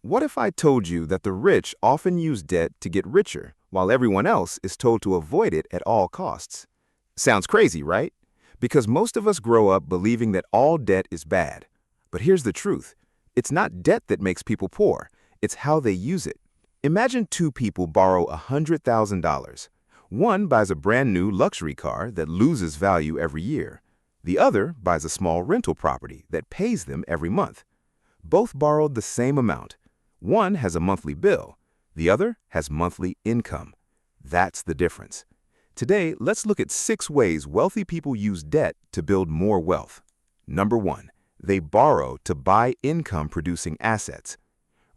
What if I told you that the rich often use debt to get richer, while everyone else is told to avoid it at all costs? Sounds crazy, right? Because most of us grow up believing that all debt is bad. But here's the truth. It's not debt that makes people poor, it's how they use it. Imagine two people borrow $100,000. One buys a brand new luxury car that loses value every year. The other buys a small rental property that pays them every month. Both borrowed the same amount. One has a monthly bill, the other has monthly income. That's the difference. Today, let's look at 6 ways wealthy people use debt to build more wealth. Number 1. They borrow to buy income-producing assets.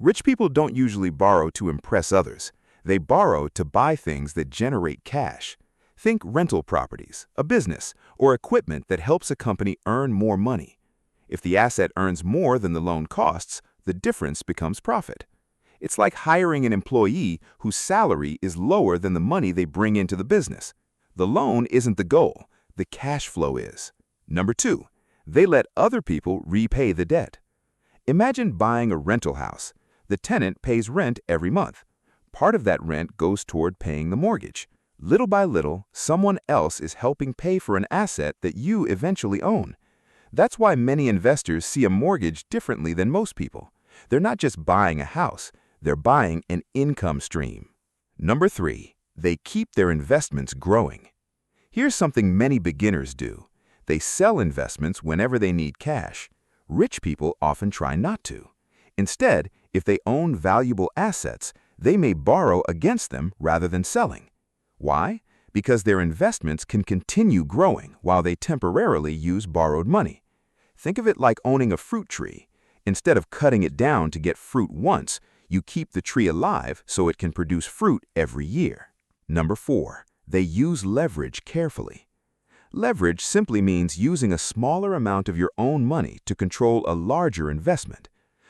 Rich people don't usually borrow to impress others. They borrow to buy things that generate cash. Think rental properties, a business, or equipment that helps a company earn more money. If the asset earns more than the loan costs, the difference becomes profit. It's like hiring an employee whose salary is lower than the money they bring into the business. The loan isn't the goal, the cash flow is. Number 2, they let other people repay the debt. Imagine buying a rental house. The tenant pays rent every month. Part of that rent goes toward paying the mortgage. Little by little, someone else is helping pay for an asset that you eventually own. That's why many investors see a mortgage differently than most people. They're not just buying a house, they're buying an income stream. Number 3, they keep their investments growing. Here's something many beginners do. They sell investments whenever they need cash. Rich people often try not to. Instead, if they own valuable assets, they may borrow against them rather than selling. Why? Because their investments can continue growing while they temporarily use borrowed money. Think of it like owning a fruit tree. Instead of cutting it down to get fruit once, you keep the tree alive so it can produce fruit every year. Number 4, they use leverage carefully. Leverage simply means using a smaller amount of your own money to control a larger investment.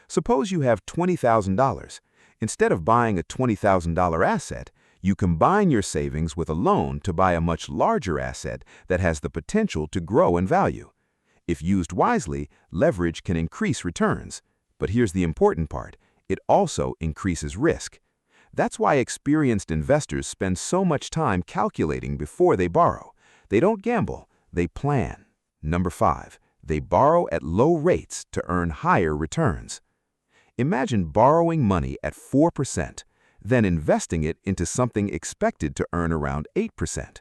Suppose you have $20,000. Instead of buying a $20,000 asset, you combine your savings with a loan to buy a much larger asset that has the potential to grow in value. If used wisely, leverage can increase returns. But here's the important part. It also increases risk. That's why experienced investors spend so much time calculating before they borrow. They don't gamble, they plan. Number 5, they borrow at low rates to earn higher returns. Imagine borrowing money at 4%, then investing it into something expected to earn around 8%.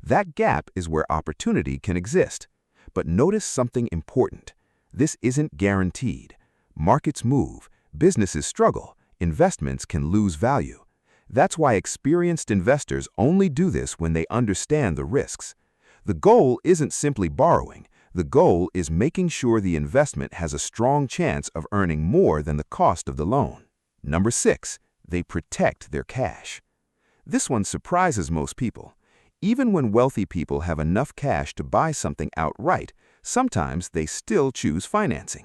That gap is where opportunity can exist. But notice something important. This isn't guaranteed. Markets move, businesses struggle, investments can lose value. That's why experienced investors only do this when they understand the risks. The goal isn't simply borrowing. The goal is making sure the investment has a strong chance of earning more than the cost of the loan. Number 6, they protect their cash. This one surprises most people. Even when wealthy people have enough cash to buy something outright, sometimes they still choose financing.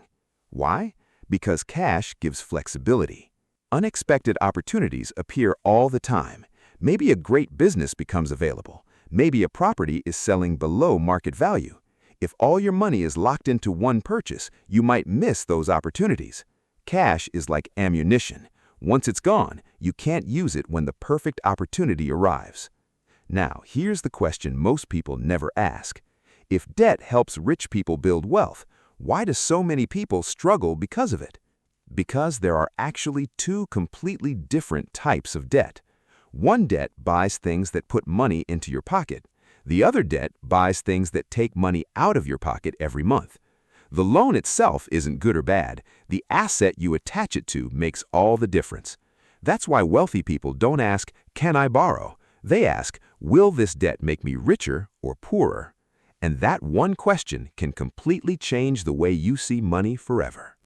Why? Because cash gives flexibility. Unexpected opportunities appear all the time. Maybe a great business becomes available. Maybe a property is selling below market value. If all your money is locked into one purchase, you might miss those opportunities. Cash is like ammunition. Once it's gone, you can't use it when the perfect opportunity arrives. Now, here's the question most people never ask. If debt helps rich people build wealth, why do so many people struggle because of it? Because there are actually 2 completely different types of debt. One debt buys things that put money into your pocket. The other debt buys things that take money out of your pocket every month. The loan itself isn't good or bad. The asset you attach it to makes all the difference. That's why wealthy people don't ask, "Can I borrow?" They ask, "Will this debt make me richer or poorer?" And that one question can completely change the way you see money forever.